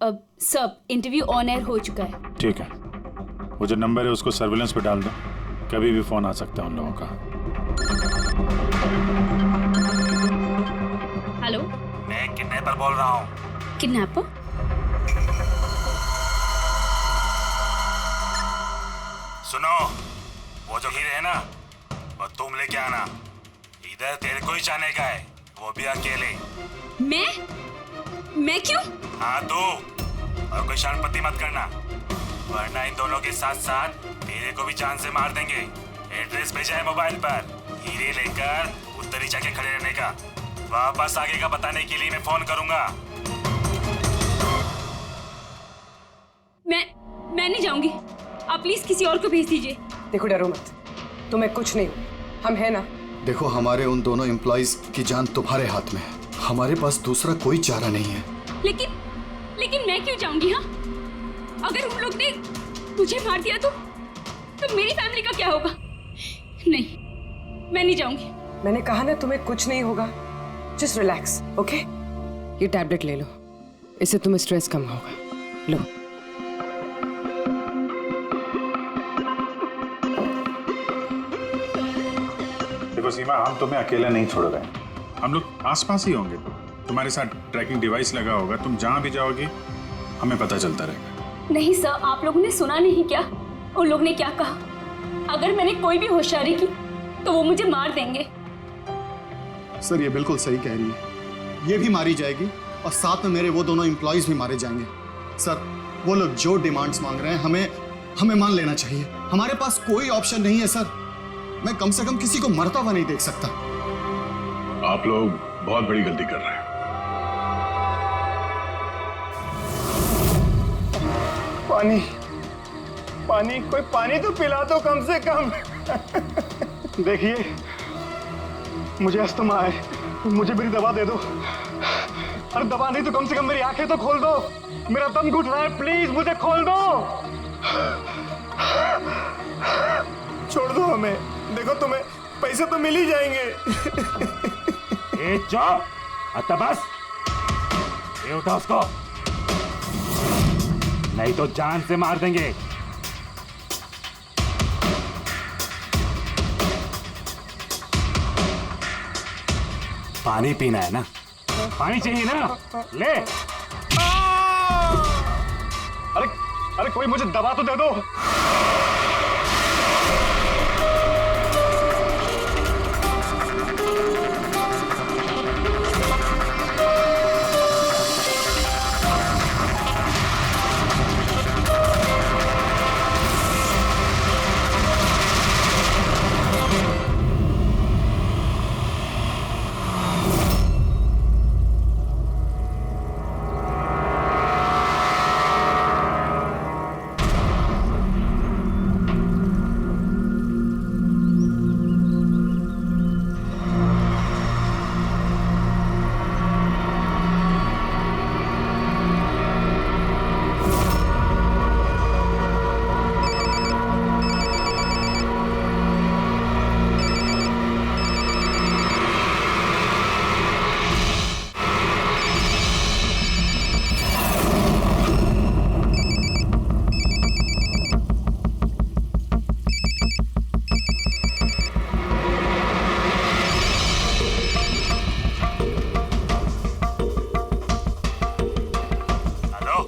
अब सब interview on air हो चुका है। ठीक है, वो जो नंबर है उसको सर्विलेंस पे डाल दो, कभी भी फोन आ सकता है उन लोगों का। हेलो, मैं किडनैपर बोल रहा हूँ। किडनैपर? सुनो, वो जो हीरे है ना, वो तुम लेके आना। इधर तेरे को ही जाने का है, वो भी अकेले। मैं क्यों? हाँ तो, और कोई शरारती मत करना, वरना इन दोनों के साथ साथ तेरे को भी जान से मार देंगे। एड्रेस भेजा है मोबाइल पर, हीरे लेकर उधर ही जाके खड़े रहने का। वापस आगे का बताने के लिए मैं फोन करूंगा। मैं नहीं जाऊंगी, आप प्लीज किसी और को भेज दीजिए। देखो डरो मत, तुम्हें कुछ नहीं, हम हैं ना। देखो हमारे उन दोनों एम्प्लॉइज की जान तुम्हारे हाथ में है, हमारे पास दूसरा कोई चारा नहीं है। लेकिन मैं क्यों जाऊंगी? हाँ, अगर उन लोग ने मुझे मार दिया तो मेरी फैमिली का क्या होगा? नहीं, मैं नहीं जाऊंगी। मैंने कहा ना तुम्हें कुछ नहीं होगा, जस्ट रिलैक्स, ओके? ये टैबलेट ले लो, इससे तुम्हें स्ट्रेस कम होगा। लो। देखो सीमा, हम तुम्हें अकेला नहीं छोड़ रहे हैं, हम लोग आसपास ही होंगे। तुम्हारे साथ ट्रैकिंग डिवाइस लगा होगा, तुम जहां भी जाओगी हमें पता चलता रहेगा। नहीं सर, आप लोगों ने सुना नहीं क्या उन लोग ने क्या कहा? अगर मैंने कोई भी होशियारी की तो वो मुझे मार देंगे। सर ये बिल्कुल सही कह रही है, ये भी मारी जाएगी और साथ में मेरे वो दोनों एम्प्लॉइज भी मारे जाएंगे। सर वो लोग जो डिमांड्स मांग रहे हैं हमें मान लेना चाहिए, हमारे पास कोई ऑप्शन नहीं है। सर मैं कम से कम किसी को मरता हुआ नहीं देख सकता। आप लोग बहुत बड़ी गलती कर रहे हैं। पानी, कोई पानी तो पिला दो कम से कम। देखिए, मुझे अस्थमा है, मुझे मेरी दवा दे दो। अरे दवा नहीं तो कम से कम मेरी आंखें तो खोल दो, मेरा दम घुट रहा है, प्लीज मुझे खोल दो। छोड़ दो हमें, देखो तुम्हें पैसे तो मिल ही जाएंगे। ए चुप, आता बस, ये उठा उसको, नहीं तो जान से मार देंगे। पानी पीना है ना? पानी चाहिए ना? ले। अरे कोई मुझे दवा तो दे दो।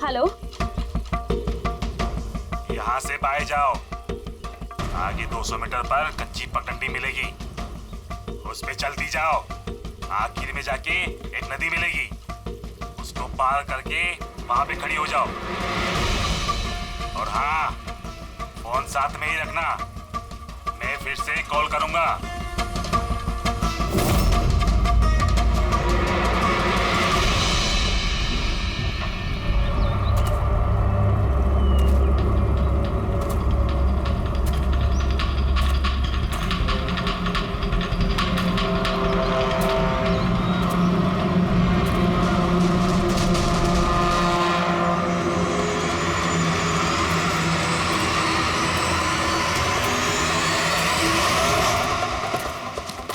हेलो, यहाँ से बाहर जाओ, आगे 200 मीटर पर कच्ची पगडंडी मिलेगी, उस पे चलती जाओ। आखिर में जाके एक नदी मिलेगी, उसको पार करके वहां पे खड़ी हो जाओ। और हाँ, फोन साथ में ही रखना, मैं फिर से कॉल करूंगा।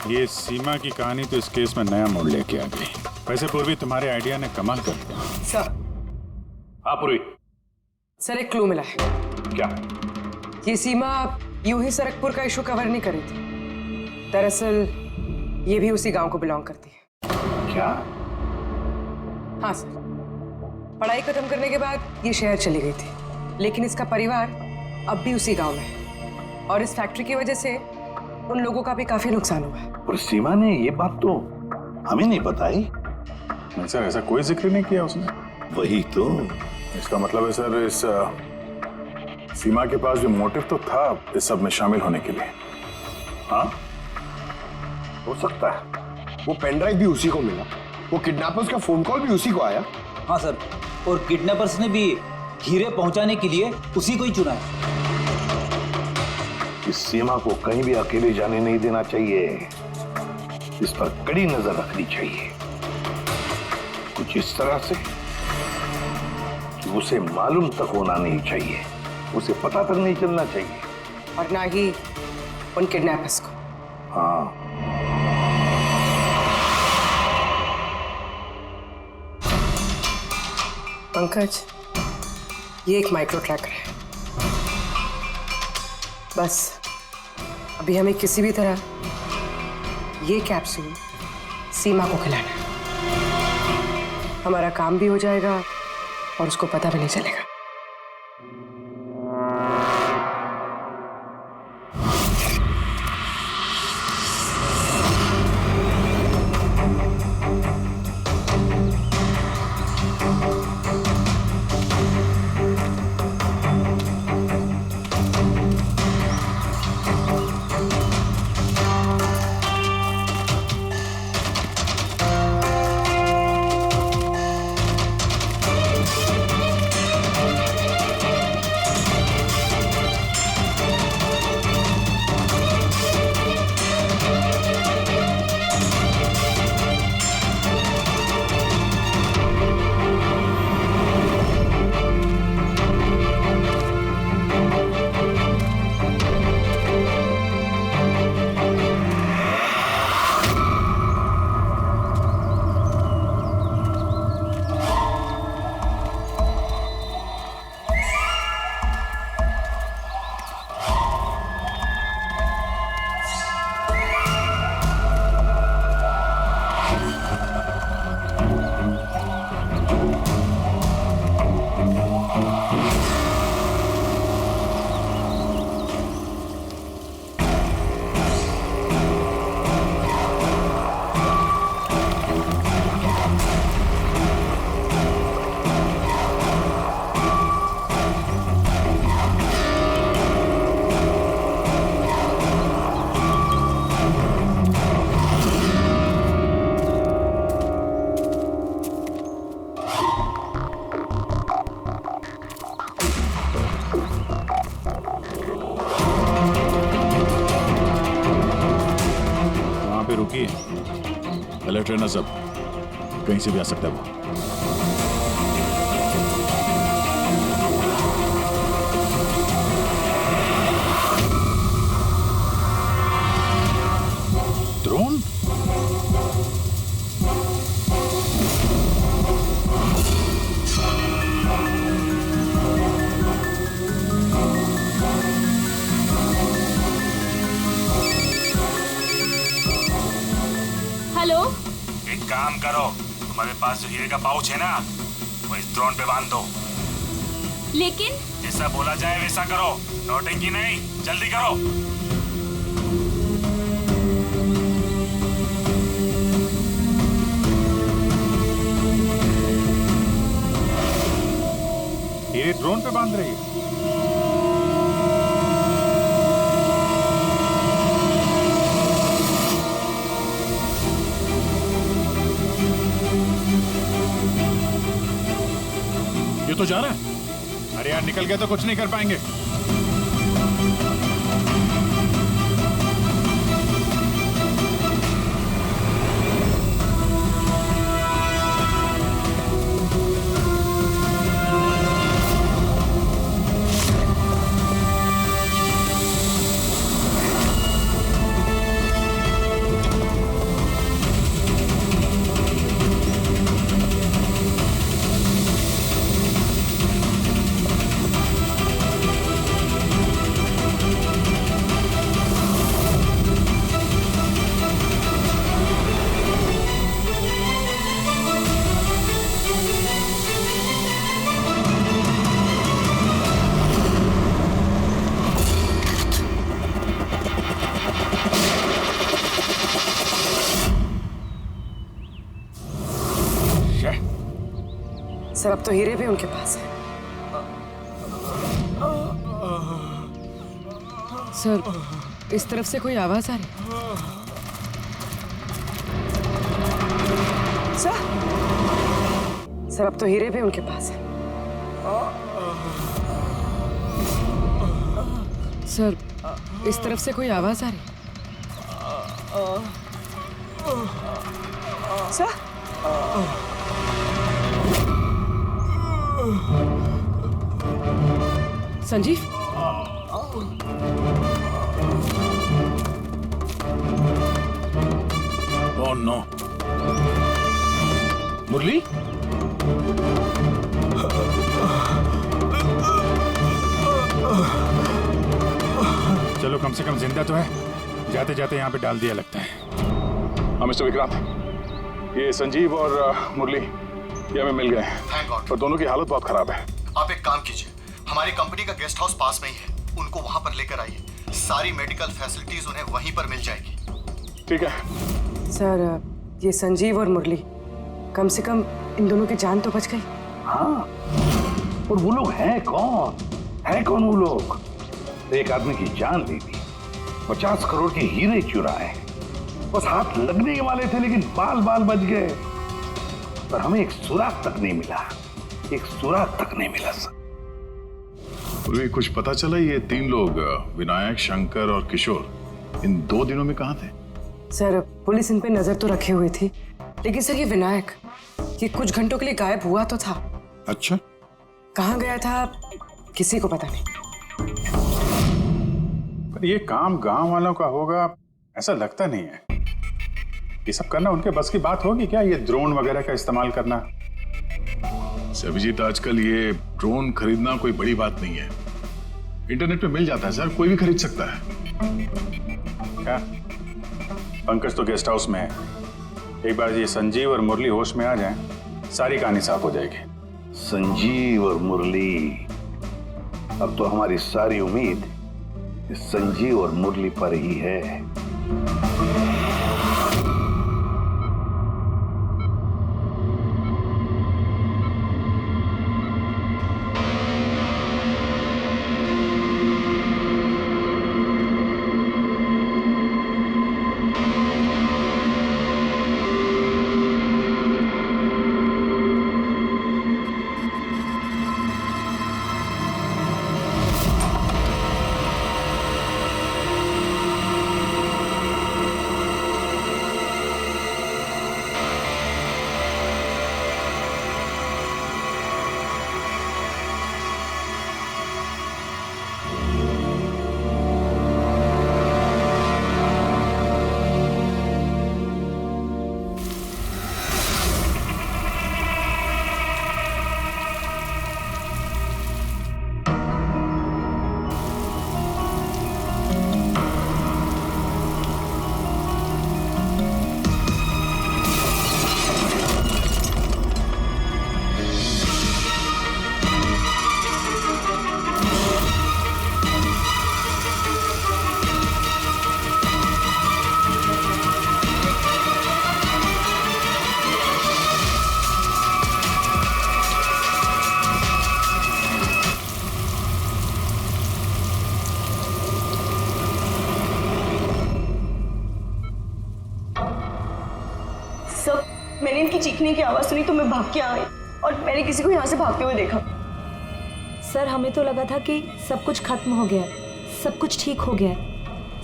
ये सीमा की कहानी तो इस केस में नया मोड़ लेके आ गई। वैसे पूर्वी, तुम्हारे आइडिया ने कमाल कर दिया। सर, हाँ पूरी। सर एक क्लू मिला है। क्या? ये सीमा यूं ही सरकपुर का इशू कवर नहीं करी थी। दरअसल ये भी उसी गांव को बिलोंग करती है। क्या? हाँ सर, पढ़ाई खत्म करने के बाद ये शहर चली गई थी, लेकिन इसका परिवार अब भी उसी गांव में है और इस फैक्ट्री की वजह से उन लोगों का भी काफी नुकसान हुआ है। और सीमा ने ये बात तो हमें नहीं बताई। नहीं सर, ऐसा कोई जिक्र नहीं किया उसने। वही तो। इसका मतलब है सर, इस सीमा के पास जो मोटिव तो था इस सब में शामिल होने के लिए। हाँ, हो सकता है। वो पेन ड्राइव भी उसी को मिला, वो किडनैपर्स का फोन कॉल भी उसी को आया। हाँ सर, और किडनैपर्स ने भी हीरे पहुंचाने के लिए उसी को ही चुना है। इस सीमा को कहीं भी अकेले जाने नहीं देना चाहिए। इस पर कड़ी नजर रखनी चाहिए, कुछ इस तरह से कि उसे मालूम तक होना नहीं चाहिए, उसे पता तक नहीं चलना चाहिए। और ना ही उन किडनैपर्स को। हाँ, पंकज, ये एक माइक्रो ट्रैकर है। बस अभी हमें किसी भी तरह ये कैप्सूल सीमा को खिलाना है। हमारा काम भी हो जाएगा और उसको पता भी नहीं चलेगा। अलर्ट रहना सब, कहीं से भी आ सकता है वो। ड्रोन? हेलो, एक काम करो, तुम्हारे पास जो हीरे का पाउच है ना, वो इस ड्रोन पे बांध दो। लेकिन जैसा बोला जाए वैसा करो, नौटंकी नहीं, जल्दी करो। ये ड्रोन पे बांध रही है। ये तो जा रहा है। अरे यार, निकल गया तो कुछ नहीं कर पाएंगे। सर अब तो हीरे भी उनके पास है। सर इस तरफ से कोई आवाज आ रही है। सर अब तो हीरे भी उनके पास है। सर इस तरफ से कोई आवाज आ रही है। सर संजीव, ओह नो, मुरली? चलो कम से कम जिंदा तो है। जाते जाते यहाँ पे डाल दिया लगता है। हाँ मिस्टर विक्रांत, ये संजीव और मुरली ये हमें मिल गए। Thank God. पर दोनों की हालत बहुत खराब है। आप एक काम कीजिए, हमारी कंपनी का गेस्ट हाउस पास में ही है, उनको वहां पर लेकर आइए। सारी मेडिकल फैसिलिटीज उन्हें वहीं पर मिल जाएगी। ठीक है सर ये संजीव और मुरली, कम से कम इन दोनों की जान तो बच गई। हाँ, और वो लोग हैं कौन? है कौन वो लोग? एक आदमी की जान ली थी, 50 करोड़ के हीरे चुराए, बस हाथ लगने ही वाले थे लेकिन बाल बाल बच गए। पर हमें एक सुराग तक नहीं मिला, एक सुराग तक नहीं मिला सर। कुछ पता चला ये 3 लोग विनायक, शंकर और किशोर इन 2 दिनों में कहाँ थे? सर पुलिस इन पे नजर तो रखे हुए थी, लेकिन सर ये विनायक ये कुछ घंटों के लिए गायब हुआ तो था। अच्छा, कहाँ गया था किसी को पता नहीं। पर ये काम गांव वालों का होगा ऐसा लगता नहीं है। ये सब करना उनके बस की बात होगी क्या? ये ड्रोन वगैरह का इस्तेमाल करना? अभिजीत, आजकल ये ड्रोन खरीदना कोई बड़ी बात नहीं है। इंटरनेट पे मिल जाता है सर, कोई भी खरीद सकता है। क्या? पंकज तो गेस्ट हाउस में है। एक बार ये संजीव और मुरली होश में आ जाएं, सारी कहानी साफ हो जाएगी। संजीव और मुरली, अब तो हमारी सारी उम्मीद इस संजीव और मुरली पर ही है। मैंने इनकी चीखने की आवाज सुनी तो मैं भाग के आई और मैंने किसी को यहाँ से भागते हुए देखा। सर हमें तो लगा था कि सब कुछ खत्म हो गया, सब कुछ ठीक हो गया।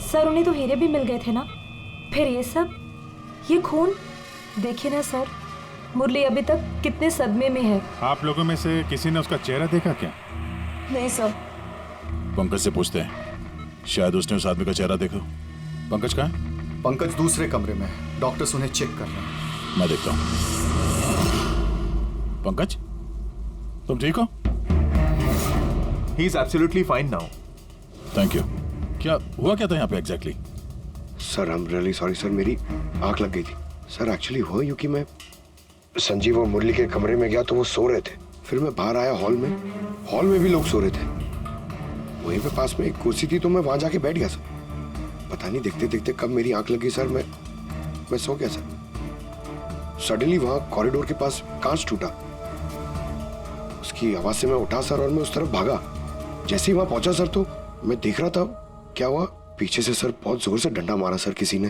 सर उन्हें तो हीरे भी मिल गए थे ना, फिर ये सब, ये खून। देखिए ना सर, मुरली अभी तक कितने सदमे में है। आप लोगों में से किसी ने उसका चेहरा देखा क्या? नहीं सर। पंकज से पूछते हैं, शायद उसने उस आदमी का चेहरा देखा। पंकज कहाँ है? पंकज दूसरे कमरे में है, डॉक्टर्स उन्हें चेक कर रहे हैं। मैं देखता हूँ। पंकज, तुम ठीक हो? He is absolutely fine now. Thank you. क्या हुआ क्या था यहाँ पे exactly? Sir I am really sorry sir, मेरी आंख लग गई थी। सर एक्चुअली हुआ यूं कि मैं संजीव और मुरली के कमरे में गया तो वो सो रहे थे, फिर मैं बाहर आया हॉल में भी लोग सो रहे थे। वहीं पे पास में एक कुर्सी थी तो मैं वहां जाके बैठ गया सर। पता नहीं देखते देखते कब मेरी आंख लगी सर, मैं सो गया सर। सडनली वहां कॉरिडोर के पास कांच टूटा की आवाज से मैं उठा सर और मैं उस तरफ भागा। जैसे ही वहां पहुंचा सर तो मैं देख रहा था क्या हुआ, पीछे से सर बहुत जोर से डंडा मारा सर किसी ने।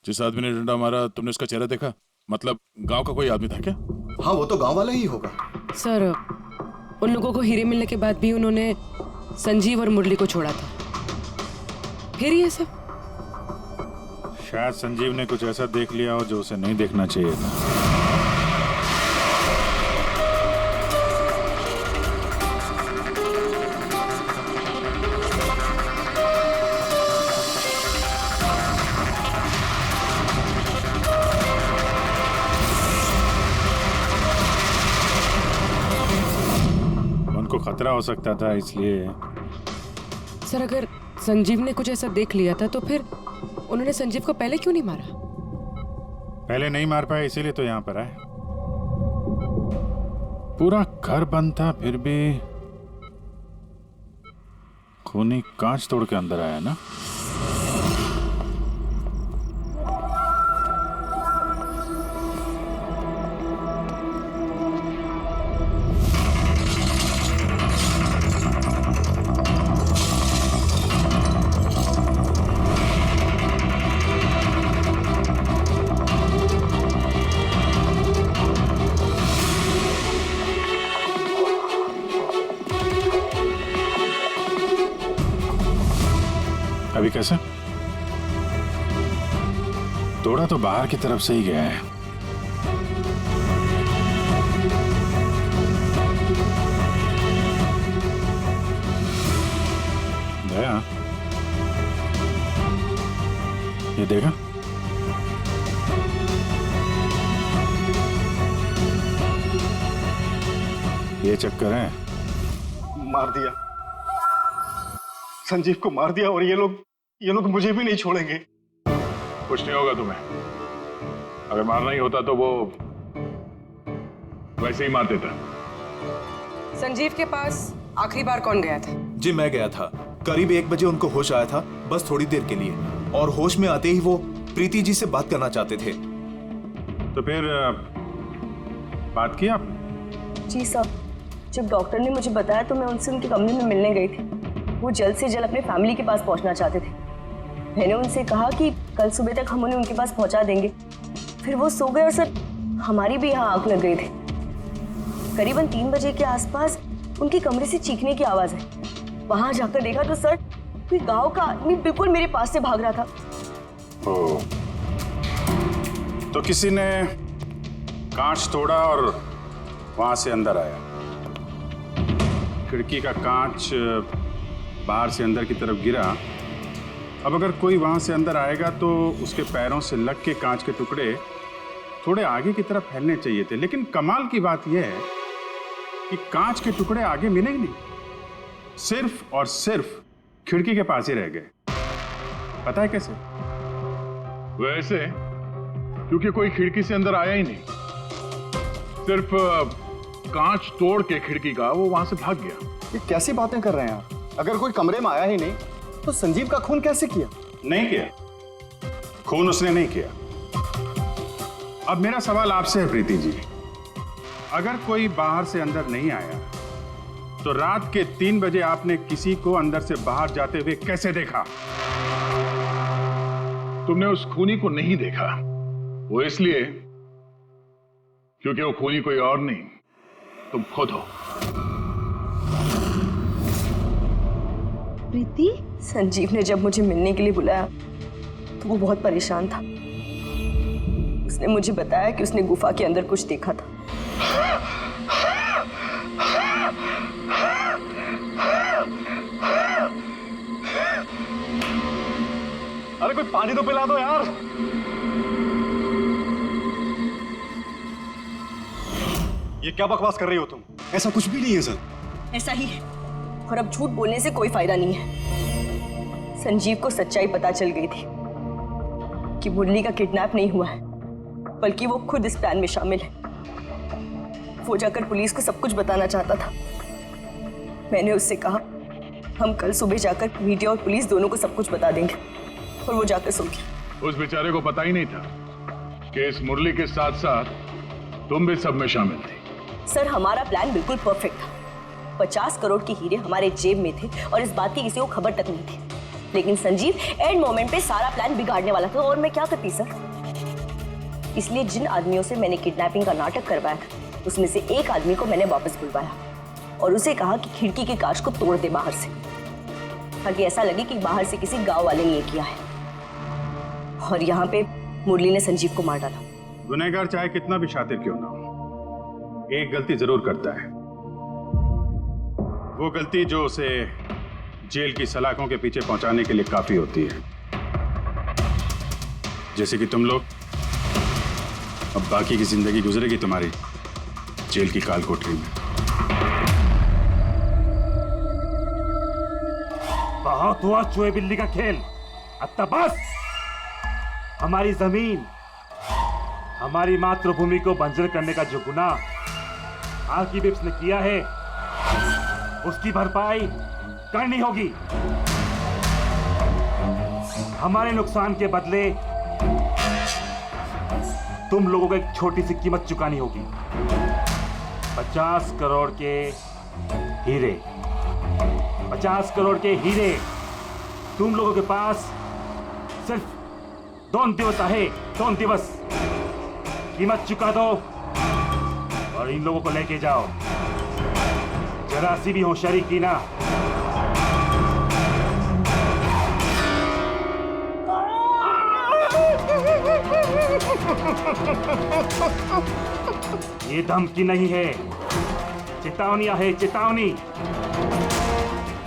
जिस आदमी ने डंडा मारा तुमने उसका चेहरा देखा? मतलब गांव का कोई आदमी था क्या? हाँ वो तो गांव वाला ही होगा। सर उन लोगों को हीरे मिलने के बाद भी उन्होंने संजीव और मुरली को छोड़ा था, फिर ये सब। शायद संजीव ने कुछ ऐसा देख लिया हो जो उसे नहीं देखना चाहिए था। उनको खतरा हो सकता था इसलिए। सर अगर संजीव ने कुछ ऐसा देख लिया था तो फिर उन्होंने संजीव को पहले क्यों नहीं मारा? पहले नहीं मार पाए इसीलिए तो यहाँ पर आए। पूरा घर बंद था फिर भी खूनी कांच तोड़ के अंदर आया ना। अभी कैसे? तोड़ा तो बाहर की तरफ से ही गया है। दया, ये देखा? ये चक्कर है। मार दिया संजीव को, मार दिया, और ये लोग मुझे भी नहीं छोड़ेंगे। कुछ नहीं होगा तुम्हें। अगर मारना ही होता तो वो वैसे ही मार देता। संजीव के पास आखिरी बार कौन गया था? जी मैं गया था। करीब 1 बजे उनको होश आया था, बस थोड़ी देर के लिए, और होश में आते ही वो प्रीति जी से बात करना चाहते थे। तो फिर बात की आपने? जी साहब, जब डॉक्टर ने मुझे बताया तो मैं उनसे उनके कमरे में मिलने गई थी। वो जल्द से जल्द अपने फैमिली के पास पहुंचना चाहते थे। मैंने उनसे कहा कि कल सुबह तक हम उन्हें उनके पास पहुंचा देंगे। फिर वो सो गए और सर हमारी भी यहाँ आग लग गई थी। करीबन 3 बजे के आसपास उनके कमरे से चीखने की आवाज़ आई। वहां जाकर देखा तो सर कोई गांव का आदमी बिल्कुल मेरे पास से भाग रहा था। ओ, तो किसी ने कांच तोड़ा और वहां से अंदर आया। खिड़की का कांच बाहर से अंदर की तरफ गिरा। अब अगर कोई वहां से अंदर आएगा तो उसके पैरों से लग के कांच के टुकड़े थोड़े आगे की तरफ फैलने चाहिए थे, लेकिन कमाल की बात यह है कि कांच के टुकड़े आगे मिले ही नहीं, सिर्फ और सिर्फ खिड़की के पास ही रह गए। पता है कैसे? वैसे क्योंकि कोई खिड़की से अंदर आया ही नहीं, सिर्फ कांच तोड़ के खिड़की का वो वहां से भाग गया। ये कैसी बातें कर रहे हैं आप? अगर कोई कमरे में आया ही नहीं तो संजीव का खून कैसे किया? नहीं किया, खून उसने नहीं किया। अब मेरा सवाल आपसे है प्रीति जी, अगर कोई बाहर से अंदर नहीं आया तो रात के 3 बजे आपने किसी को अंदर से बाहर जाते हुए कैसे देखा? तुमने उस खूनी को नहीं देखा, वो इसलिए क्योंकि वो खूनी कोई और नहीं, तुम खुद हो। प्रीति? संजीव ने जब मुझे मिलने के लिए बुलाया तो वो बहुत परेशान था। उसने मुझे बताया कि उसने गुफा के अंदर कुछ देखा था। अरे कोई पानी तो पिला दो यार। ये क्या बकवास कर रही हो तुम? ऐसा कुछ भी नहीं है सर। ऐसा ही है, और अब झूठ बोलने से कोई फायदा नहीं है। संजीव को सच्चाई पता चल गई थी कि मुरली का किडनैप नहीं हुआ है, बल्कि वो खुद इस प्लान में शामिल है। वो जाकर पुलिस को सब कुछ बताना चाहता था। मैंने उससे कहा हम कल सुबह जाकर मीडिया और पुलिस दोनों को सब कुछ बता देंगे, और वो जाकर सो गया। उस बेचारे को पता ही नहीं था कि इस मुरली के साथ साथ तुम भी सब में शामिल थी। सर हमारा प्लान बिल्कुल परफेक्ट था। 50 करोड़ के हीरे हमारे जेब में थे और इस बात की किसी को खबर तक नहीं थी। लेकिन संजीव एंड मोमेंट पे सारा प्लान बिगाड़ने वाला था और मैं क्या करती सर। इसलिए जिन आदमियों से मैंने किडनैपिंग का नाटक करवाया था उसमें से एक आदमी को मैंने वापस बुलवाया और उसे कहा कि खिड़की के कांच को तोड़ दे बाहर से, ताकि ऐसा लगे कि बाहर से किसी गांव वाले ने ये किया है। और यहाँ पे मुरली ने संजीव को मार डाला। गुनहगार चाहे कितना भी शातिर क्यों ना हो, एक गलती जरूर करता है। वो गलती जो उसे जेल की सलाखों के पीछे पहुंचाने के लिए काफी होती है। जैसे कि तुम लोग, अब बाकी की जिंदगी गुजरेगी तुम्हारी जेल की काल कोठरी में। बहुत हुआ चूहे बिल्ली का खेल, अब तक बस। हमारी जमीन, हमारी मातृभूमि को बंजर करने का जो गुनाह आर्किबिप्स ने किया है उसकी भरपाई करनी होगी। हमारे नुकसान के बदले तुम लोगों को एक छोटी सी कीमत चुकानी होगी। 50 करोड़ के हीरे, 50 करोड़ के हीरे तुम लोगों के पास सिर्फ 2 दिवस है। 2 दिवस कीमत चुका दो और इन लोगों को लेके जाओ। जरा सी भी होशियारी की ना ये धमकी नहीं है, चेतावनियां है, चेतावनी।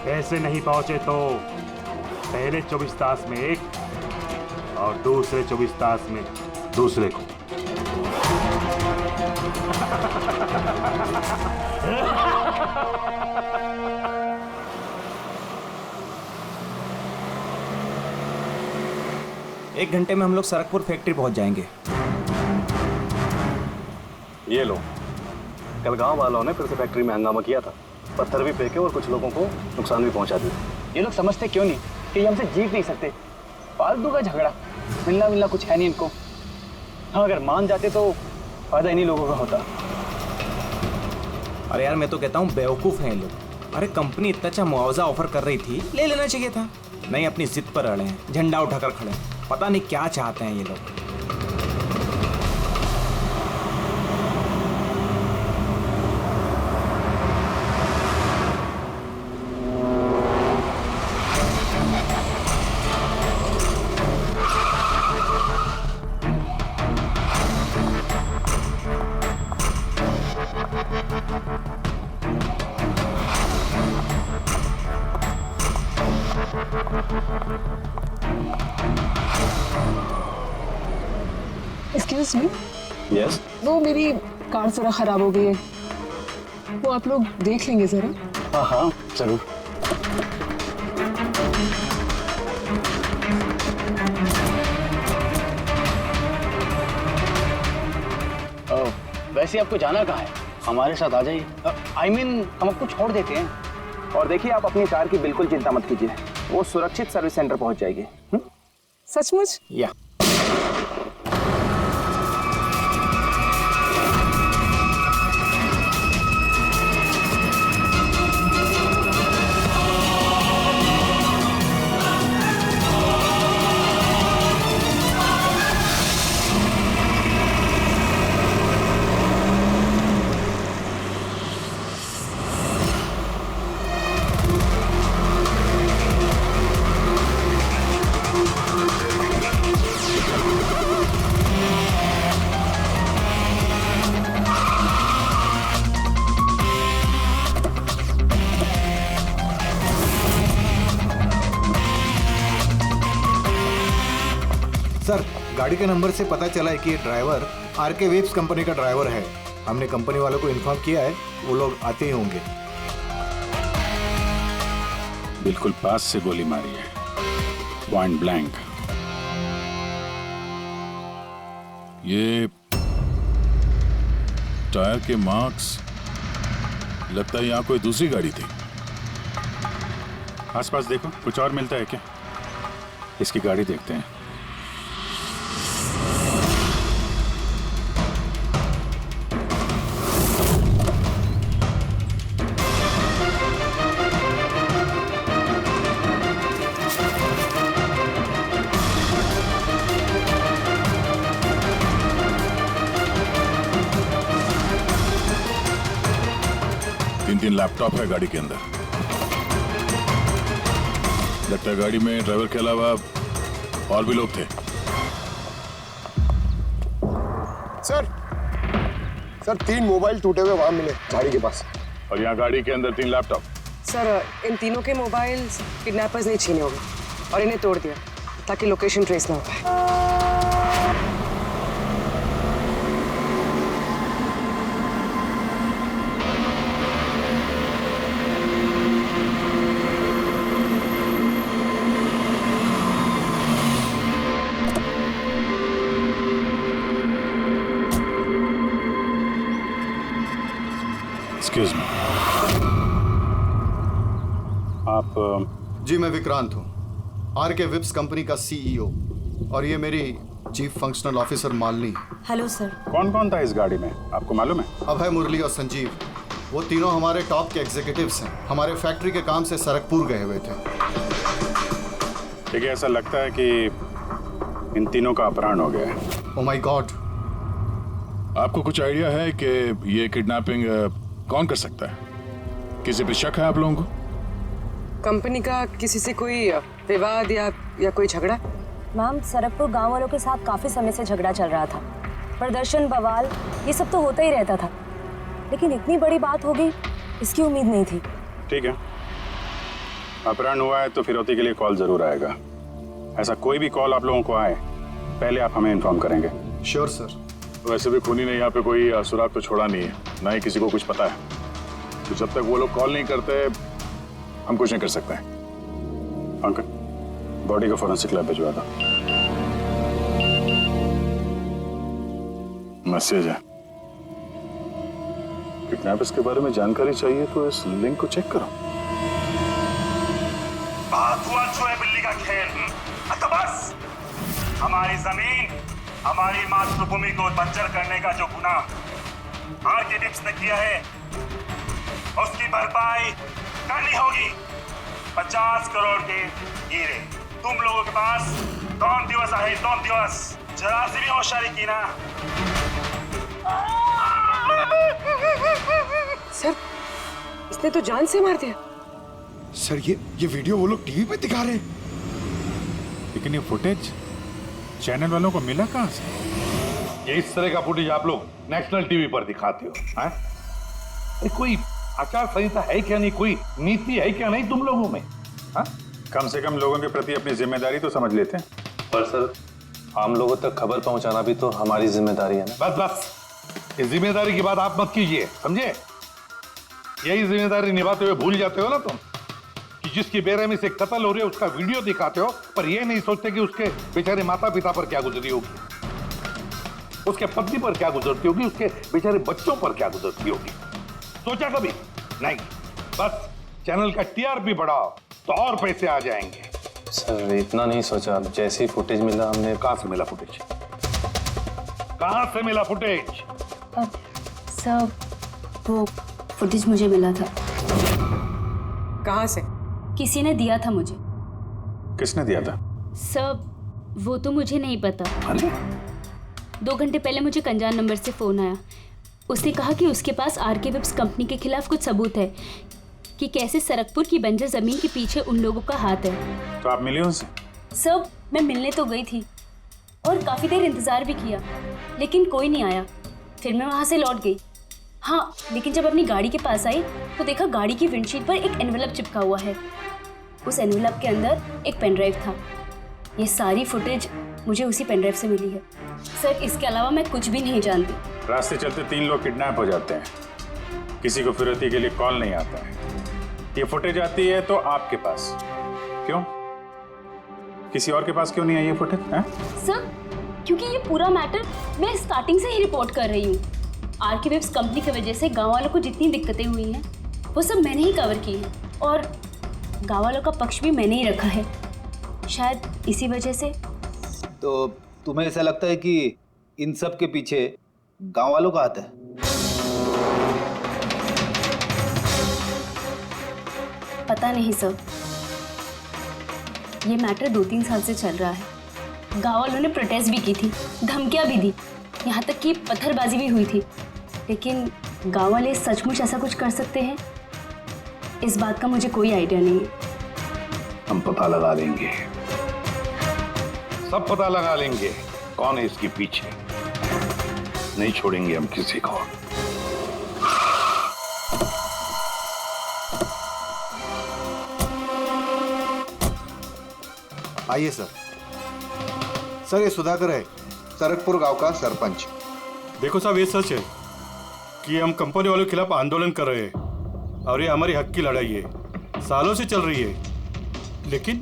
पैसे नहीं पहुंचे तो पहले 24 तास में एक और दूसरे 24 तास में दूसरे को। एक घंटे में हम लोग सरकपुर फैक्ट्री पहुंच जाएंगे। ये लो, कल गांव वालों ने फिर से फैक्ट्री में हंगामा किया था, पत्थर भी फेंके और कुछ लोगों को नुकसान भी पहुंचा दिया। ये लोग समझते क्यों नहीं कि ये हमसे जीत नहीं सकते। फालतू का झगड़ा, मिलना कुछ है नहीं इनको। हाँ, अगर मान जाते तो फायदा इन्हीं लोगों का होता। अरे यार, मैं तो कहता हूँ बेवकूफ़ हैं ये लोग। अरे कंपनी इतना अच्छा मुआवजा ऑफर कर रही थी, ले लेना चाहिए था। नहीं, अपनी जिद पर अड़े हैं, झंडा उठाकर खड़े हैं। पता नहीं क्या चाहते हैं ये लोग। Excuse me. यस। वो मेरी कार जरा खराब हो गई है, वो आप लोग देख लेंगे जरा। हाँ हाँ जरूर। वैसे आपको जाना कहाँ है? हमारे साथ आ जाइए। I mean, हम आपको छोड़ देते हैं। और देखिए, आप अपनी कार की बिल्कुल चिंता मत कीजिए, वो सुरक्षित सर्विस सेंटर पहुंच जाएगी। सचमुच? या सर, गाड़ी के नंबर से पता चला है कि ये ड्राइवर आरके वेब्स कंपनी का ड्राइवर है। हमने कंपनी वालों को इन्फॉर्म किया है, वो लोग आते ही होंगे। बिल्कुल पास से गोली मारी है, पॉइंट ब्लैंक। ये टायर के मार्क्स, लगता है यहाँ कोई दूसरी गाड़ी थी। आसपास देखो, कुछ और मिलता है क्या? इसकी गाड़ी देखते हैं। 3 लैपटॉप है गाड़ी के अंदर। लगता है गाड़ी में ड्राइवर के अलावा और भी लोग थे। सर 3 मोबाइल टूटे हुए वहां मिले गाड़ी के पास। और यहाँ गाड़ी के अंदर 3 लैपटॉप। सर इन तीनों के मोबाइल किडनैपर्स ने छीने होंगे और इन्हें तोड़ दिया ताकि लोकेशन ट्रेस ना हो पाए। एक्सक्यूज मी, आप? जी मैं विक्रांत हूँ, आरके विप्स कंपनी का सीईओ, और ये मेरी चीफ फंक्शनल ऑफिसर मालिनी है। Hello sir. कौन कौन था इस गाड़ी में, आपको मालूम है? अभय, मुरली और संजीव, वो तीनों हमारे टॉप के एग्जीक्यूटिव्स हैं। हमारे फैक्ट्री के काम से सरकपुर गए हुए थे। देखिए, ऐसा लगता है कि इन तीनों का अपहरण हो गया है। Oh my God. आपको कुछ आइडिया है कि ये किडनैपिंग कौन कर सकता है? किसी पे शक है आप लोगों को? कंपनी का किसी से कोई विवाद या कोई झगड़ा? मैम, सरकपुर गांव वालों के साथ काफी समय से झगड़ा चल रहा था। प्रदर्शन, बवाल, ये सब तो होता ही रहता था, लेकिन इतनी बड़ी बात हो गई इसकी उम्मीद नहीं थी। ठीक है, अपहरण हुआ है तो फिरौती के लिए कॉल जरूर आएगा। ऐसा कोई भी कॉल आप लोगों को आए, पहले आप हमें इन्फॉर्म करेंगे। Sure sir. वैसे भी खूनी ने यहाँ पे कोई सुराग तो छोड़ा नहीं है, ना ही किसी को कुछ पता है। तो जब तक वो लोग कॉल नहीं करते हम कुछ नहीं कर सकते हैं। अंकल, बॉडी को फोरेंसिक लैब भिजवा दो। मैसेज है, किडनैपर्स के बारे में जानकारी चाहिए तो इस लिंक को चेक करो। बात हुआ छुए बिल्ली का खेल। तो बस, हमारी जमीन, हमारी मातृभूमि को बंजर करने का जो गुनाह आरके विप्स ने किया है, उसकी भरपाई करनी होगी। 50 करोड़ के हीरे तुम लोगों के पास 2 दिवस आहे, 2 दिवस। जरा सी भी होशियारी की ना। सर, इसने तो जान से मार दिया। सर ये वीडियो वो लोग टीवी पे दिखा रहे हैं। लेकिन ये फुटेज चैनल वालों को मिला कहां से? ये इस तरह का फुटेज आप लोग नेशनल टीवी पर दिखाते हो, हैं? अरे कोई आचार संहिता है क्या नहीं, कोई नीति है क्या नहीं तुम लोगों में? हाँ? कम से कम लोगों के प्रति अपनी जिम्मेदारी तो समझ लेते हैं। पर सर, आम लोगों तक खबर पहुंचाना भी तो हमारी जिम्मेदारी है ना। बस इस जिम्मेदारी की बात आप मत कीजिए, समझे? यही जिम्मेदारी निभाते हुए भूल जाते हो ना तुम कि जिसकी बेरहमी से कत्ल हो रही है उसका वीडियो दिखाते हो, पर यह नहीं सोचते कि उसके बेचारे माता पिता पर क्या गुजरी होगी, उसके पत्नी पर क्या गुजरती होगी, उसके बेचारे बच्चों पर क्या गुजरती होगी। सोचा कभी नहीं? बस चैनल का टीआरपी बढ़ाओ तो और पैसे आ जाएंगे। सर इतना नहीं सोचा, जैसे ही फुटेज मिला हमने। कहां से मिला फुटेज? कहां से मिला फुटेज? सर, वो फुटेज मुझे मिला था। कहां से? किसी ने दिया था मुझे। किसने दिया था? सर, वो तो मुझे नहीं पता। 2 घंटे पहले मुझे कंजान नंबर से फोन आया। उसने कहा कि उसके पास आरके विप्स कंपनी के खिलाफ कुछ सबूत है कि कैसे सरकपुर की बंजर जमीन के पीछे उन लोगों का हाथ है। तो आप मिले उनसे? सर, मैं मिलने तो गई थी और काफी देर इंतजार भी किया, लेकिन कोई नहीं आया। फिर मैं वहां से लौट गई। हाँ, लेकिन जब अपनी गाड़ी के पास आई तो देखा गाड़ी की विंडशीट पर एक एनवेलप चिपका हुआ है। उस एनवेलप के अंदर एक पेन ड्राइव था। ये सारी फुटेज मुझे उसी पेन ड्राइव से मिली है। सर, इसके अलावा मैं कुछ भी नहीं जानती। रास्ते चलते 3 लोग किडनैप हो जाते हैं, किसी को फिरौती के लिए कॉल नहीं आता है। ये फुटेज आती है तो आपके पास क्यों? किसी और के पास क्यों नहीं आई ये फुटेज? सर, क्योंकि ये पूरा मैटर मैं स्टार्टिंग से ही रिपोर्ट कर रही हूँ। आरके विप्स कंपनी की वजह से गांव वालों को जितनी दिक्कतें हुई हैं वो सब मैंने ही कवर की है, और गांव वालों का पक्ष भी मैंने ही रखा है। शायद इसी वजह से। तो तुम्हें ऐसा लगता है कि इन सब के पीछे गांव वालों का हाथ है? पता नहीं सर, ये मैटर 2-3 साल से चल रहा है। गांव वालों ने प्रोटेस्ट भी की थी, धमकियां भी दी, यहाँ तक कि पत्थरबाजी भी हुई थी, लेकिन गांव वाले सचमुच ऐसा कुछ कर सकते हैं, इस बात का मुझे कोई आइडिया नहीं है। हम पता लगा लेंगे, सब पता लगा लेंगे कौन है इसके पीछे। नहीं छोड़ेंगे हम किसी को। आइए सर। सर ये सुधाकर है, सरकपुर गांव का सरपंच। देखो साहब, ये सच है कि हम कंपनी वालों के खिलाफ आंदोलन कर रहे हैं और ये हमारी हक की लड़ाई है, सालों से चल रही है। लेकिन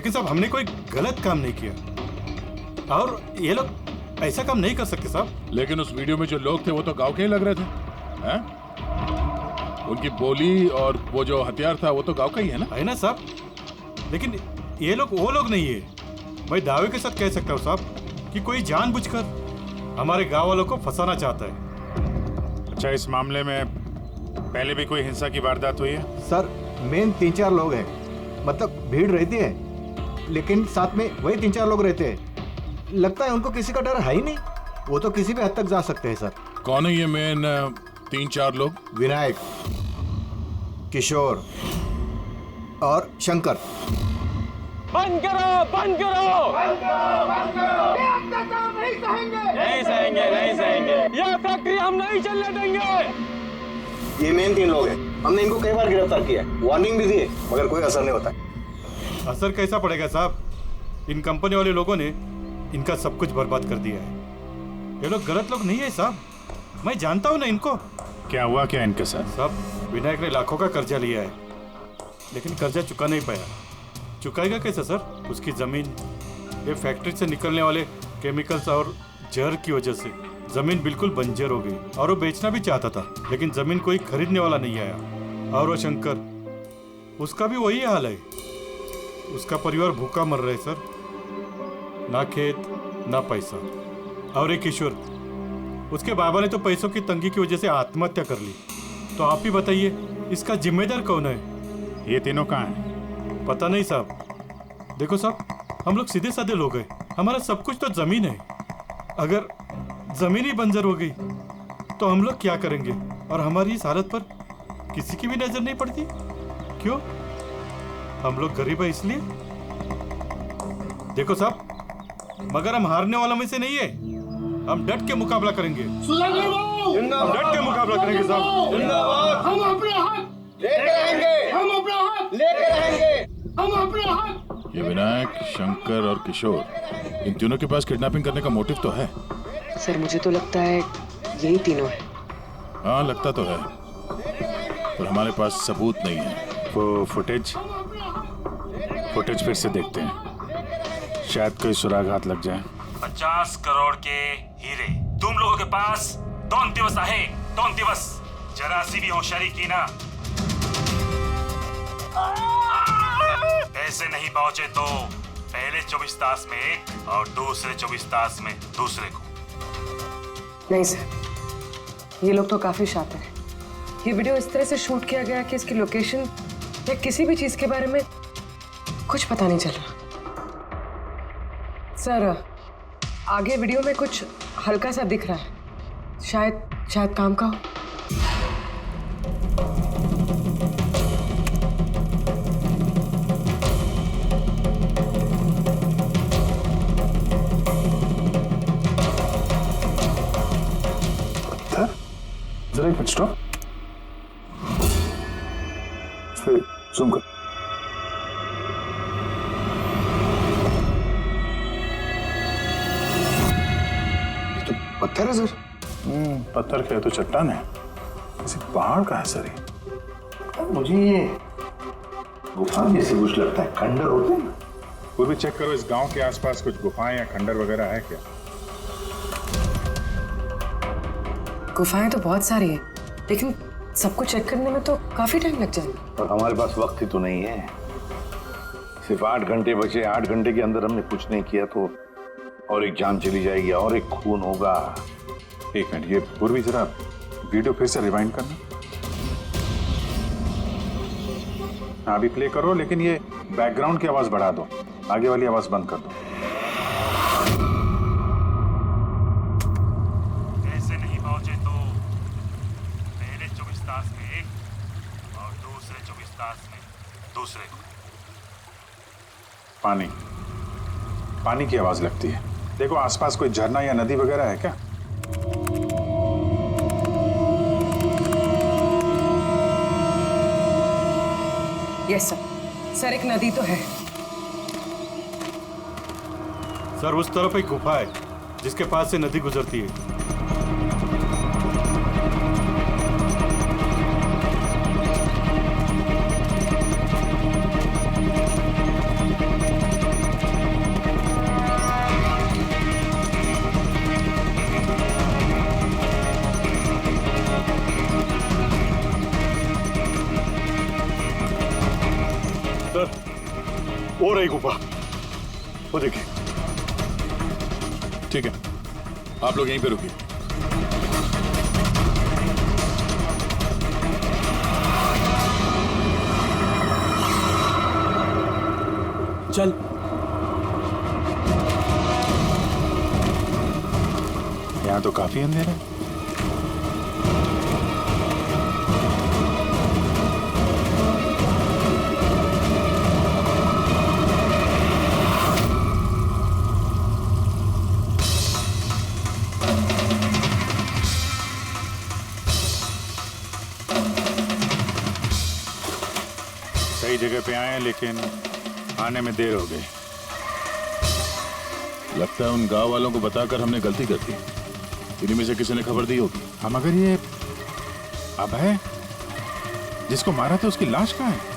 साहब हमने कोई गलत काम नहीं किया और ये लोग ऐसा काम नहीं कर सकते साहब। लेकिन उस वीडियो में जो लोग थे वो तो गांव के ही लग रहे थे, हैं? उनकी बोली और वो जो हथियार था वो तो गांव का ही है ना? है ना साहब, लेकिन ये लोग वो लोग नहीं है। मैं दावे के साथ कह सकता हूँ साहब कि कोई जानबूझकर हमारे गांव वालों को फंसाना चाहता है। अच्छा, इस मामले में पहले भी कोई हिंसा की वारदात हुई है? सर मेन 3-4 लोग हैं, मतलब भीड़ रहती है लेकिन साथ में वही 3-4 लोग रहते हैं। लगता है उनको किसी का डर है ही नहीं, वो तो किसी भी हद तक जा सकते हैं सर। कौन है ये मेन 3-4 लोग? विनायक, किशोर और शंकर। बंद करो, बंद करो, नहीं सहेंगे, नहीं सहेंगे। ये फैक्ट्री हम नहीं चलने देंगे। ये मेन 3 लोग हैं, हमने इनको कई बार गिरफ्तार किया है, वार्निंग भी दी है, मगर कोई असर नहीं होता। असर कैसा पड़ेगा साहब? इन कंपनी वाले लोगों ने इनका सब कुछ बर्बाद कर दिया है। ये लोग गलत लोग नहीं है साहब, मैं जानता हूँ ना इनको। क्या हुआ क्या इनके साथ? साहब विनायक ने लाखों का कर्जा लिया है, लेकिन कर्जा चुका नहीं पाया। चुकाएगा कैसे सर? उसकी जमीन, ये फैक्ट्री से निकलने वाले केमिकल्स और जहर की वजह से जमीन बिल्कुल बंजर हो गई और वो बेचना भी चाहता था, लेकिन जमीन कोई खरीदने वाला नहीं आया। और वो शंकर, उसका भी वही हाल है। उसका परिवार भूखा मर रहा है सर, ना खेत ना पैसा। और एक किशोर, उसके बाबा ने तो पैसों की तंगी की वजह से आत्महत्या कर ली। तो आप ही बताइए इसका जिम्मेदार कौन है? ये तीनों कहाँ हैं? पता नहीं साहब। देखो साहब, हम लोग सीधे साधे लोग हैं, हमारा सब कुछ तो जमीन है। अगर जमीन ही बंजर हो गई तो हम लोग क्या करेंगे? और हमारी इस हालत पर किसी की भी नजर नहीं पड़ती। क्यों? हम लोग गरीब है इसलिए? देखो साहब, मगर हम हारने वालों में से नहीं है, हम डट के मुकाबला करेंगे। हम डट के मुकाबला करेंगे साहब। हम अपने हक लेकर रहेंगे, हम अपना हक लेकर रहेंगे, हम अपने हक। ये विनायक, शंकर और किशोर, इन तीनों के पास किडनैपिंग करने का मोटिव तो है। सर मुझे तो लगता है यही तीनों है। हाँ लगता तो है, पर हमारे पास सबूत नहीं है। वो फुटेज फिर से देखते हैं, शायद कोई सुराग हाथ लग जाए। 50 करोड़ के हीरे तुम लोगों के पास 2 दिवस आहे, 2 दिवस। जरा सी भी होशियारी की ना, पैसे नहीं पहुंचे तो पहले 24 तास में एक और दूसरे 24 तास में दूसरे को। नहीं सर, ये लोग तो काफी शातिर हैं। ये वीडियो इस तरह से शूट किया गया कि इसकी लोकेशन या किसी भी चीज के बारे में कुछ पता नहीं चल रहा। सर आगे वीडियो में कुछ हल्का सा दिख रहा है, शायद काम का हो। जरा एक मिनट स्टॉप, जूम कर। ये तो पत्थर है सर। पत्थर क्या है तो चट्टान है, किसी पहाड़ का है सर ये। मुझे ये गुफा जैसे कुछ लगता है, खंडर होते हैं। वो भी चेक करो, इस गांव के आसपास कुछ गुफाएं या खंडर वगैरह है क्या? गुफाएं तो बहुत सारी है, लेकिन सबको चेक करने में तो काफी टाइम लग जाएगा। और हमारे पास वक्त ही तो नहीं है। सिर्फ 8 घंटे बचे, 8 घंटे के अंदर हमने कुछ नहीं किया तो और एक जान चली जाएगी और एक खून होगा। एक मिनट, ये पूर्वी जरा वीडियो फिर से रिवाइंड करना। हाँ अभी प्ले करो, लेकिन ये बैकग्राउंड की आवाज बढ़ा दो, आगे वाली आवाज बंद कर दो। पैसे नहीं पहुंचे तो कास्ट में दूसरे को। पानी की आवाज लगती है। देखो आसपास कोई झरना या नदी वगैरह है क्या? यस सर, एक नदी तो है। सर उस तरफ एक गुफा है जिसके पास से नदी गुजरती है। सर, और एक गुफा, वो देखिए। ठीक है, आप लोग यहीं पे रुकिए। चल। यहाँ तो काफी अंधेरा है। सही जगह पे आए हैं लेकिन आने में देर हो गई। लगता है उन गांव वालों को बताकर हमने गलती कर दी। इन्हीं में से किसी ने खबर दी होगी। हम अगर ये अभय जिसको मारा था उसकी लाश कहाँ है?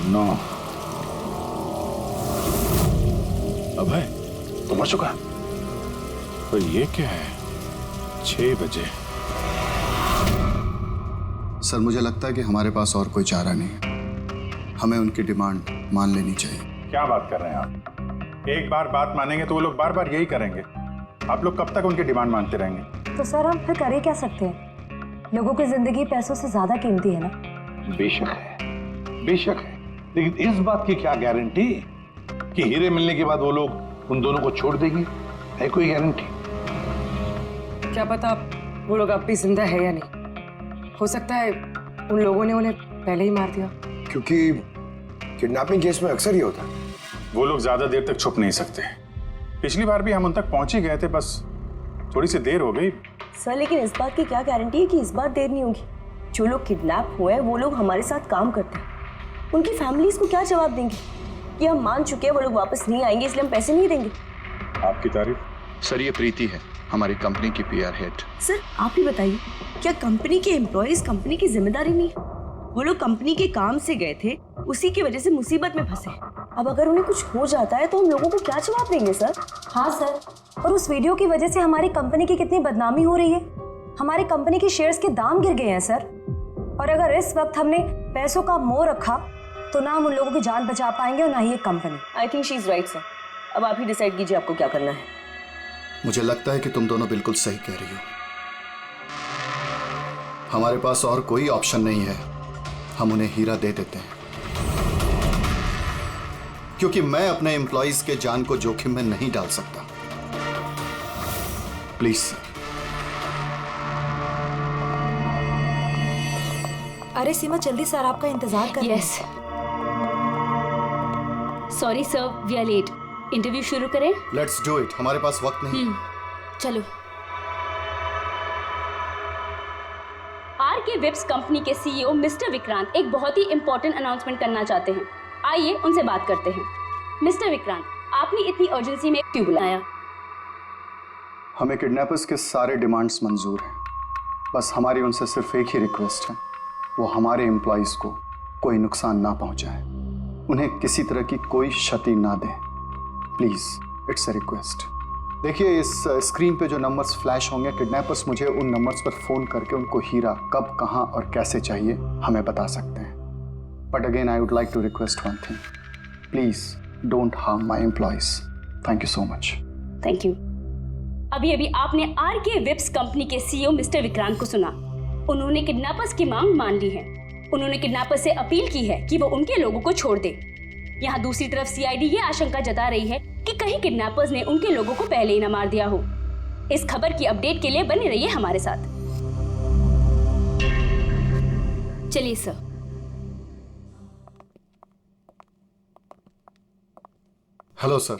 नो, अभय तो मर चुका है। पर ये क्या है? 6 बजे। सर मुझे लगता है कि हमारे पास और कोई चारा नहीं है। हमें उनकी डिमांड मान लेनी चाहिए। क्या बात कर रहे हैं आप? एक बार बात मानेंगे तो वो लोग बार बार यही करेंगे। आप लोग कब तक उनकी डिमांड मानते रहेंगे? तो सर हम फिर कर ही क्या सकते हैं? लोगों की जिंदगी पैसों से ज्यादा कीमती है ना। बेशक है, बेशक है, लेकिन इस बात की क्या गारंटी कि हीरे मिलने के बाद वो लोग उन दोनों को छोड़ देंगे? है कोई गारंटी? क्या पता वो लोग अब भी जिंदा है या नहीं। हो सकता है उन लोगों ने उन्हें पहले ही मार दिया। क्योंकि किडनैपिंग केस में अक्सर ही होता है। वो लोग ज्यादा देर तक छुप नहीं सकते। पिछली बार भी हम उन तक पहुंच ही गए थे, बस थोड़ी सी देर हो गई। सर लेकिन इस बात की क्या गारंटी है कि इस बार देर नहीं होगी? जो लोग किडनैप हुए हैं वो लोग हमारे साथ काम करते हैं। उनकी फैमिलीज को क्या जवाब देंगे कि हम मान चुके हैं वो लोग वापस नहीं आएंगे इसलिए हम पैसे नहीं देंगे? आपकी तारीफ। सर ये प्रीति है, हमारी कंपनी की PR हेड। सर आप ही बताइए, क्या कंपनी के एम्प्लॉयज कंपनी की जिम्मेदारी नहीं है? वो लोग कंपनी के काम से गए थे, उसी की वजह से मुसीबत में फंसे। अब अगर उन्हें कुछ हो जाता है तो हम लोगों को क्या जवाब देंगे सर? हाँ सर, और उस वीडियो की वजह से हमारी कंपनी की कितनी बदनामी हो रही है। हमारी कंपनी के शेयर्स के दाम गिर गए हैं सर। और अगर इस वक्त हमने पैसों का मोह रखा तो ना हम उन लोगों की जान बचा पाएंगे और ना ही ये company. I think she is right sir. अब आप ही डिसाइड कीजिए आपको क्या करना है। मुझे लगता है कि तुम दोनों बिल्कुल सही कह रही हो। हमारे पास और कोई ऑप्शन नहीं है, हम उन्हें हीरा दे देते हैं। क्योंकि मैं अपने एम्प्लॉइज के जान को जोखिम में नहीं डाल सकता। Please sir. अरे सीमा जल्दी सर आपका इंतजार कर रहे हैं। Yes sorry sir, we are late. Interview शुरू करें? लेट्स डू इट, हमारे पास वक्त नहीं। चलो। आरके वेब्स कंपनी के CEO मिस्टर विक्रांत एक बहुत ही इंपॉर्टेंट अनाउंसमेंट करना चाहते हैं। आइए उनसे बात करते हैं। मिस्टर विक्रांत, आपने इतनी अर्जेंसी में क्यों बुलाया? हमें किडनैपर्स के सारे डिमांड्स मंजूर हैं। बस हमारी उनसे सिर्फ एक ही रिक्वेस्ट है, वो हमारे एम्प्लॉइज को कोई नुकसान ना पहुंचाए, उन्हें किसी तरह की कोई क्षति ना दे। Please, it's a request. देखिए इस स्क्रीन पे जो नंबर्स फ्लैश होंगे, किडनैपर्स मुझे उन नंबर्स पर फोन करके उनको हीरा कब, कहां और कैसे चाहिए हमें बता सकते हैं। But again I would like to request one thing, please don't harm my employees. Thank you so much. Thank you. अभी अभी आपने आरके विप्स कंपनी के सीईओ मिस्टर विक्रांत को सुना। उन्होंने किडनैपर्स की मांग मान ली है। उन्होंने किडनैपर्स से अपील की है कि वो उनके लोगों को छोड़ दे। यहाँ दूसरी तरफ सीआईडी ये आशंका जता रही है कि कहीं किडनैपर्स ने उनके लोगों को पहले ही न मार दिया हो। इस खबर की अपडेट के लिए बने रहिए हमारे साथ। चलिए सर। Hello sir,